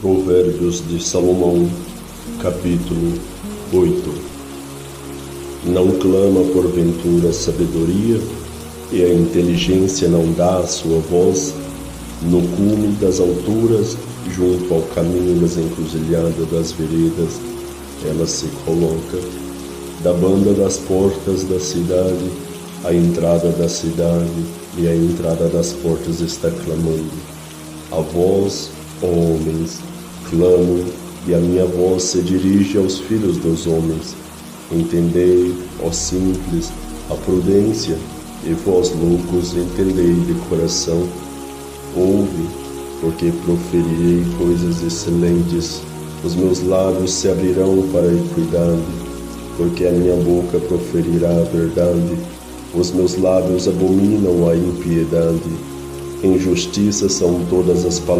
Provérbios de Salomão, capítulo 8. Não clama porventura a sabedoria, e a inteligência não dá a sua voz? No cume das alturas, junto ao caminho das encruzilhadas das veredas, ela se coloca. Da banda das portas da cidade, a entrada da cidade e a entrada das portas está clamando. A vós, ó homens, clamo, e a minha voz se dirige aos filhos dos homens. Entendei, ó simples, a prudência, e vós loucos, entendei de coração. Ouve, porque proferirei coisas excelentes, os meus lábios se abrirão para a equidade, porque a minha boca proferirá a verdade, os meus lábios abominam a impiedade. Injustiça são todas as palavras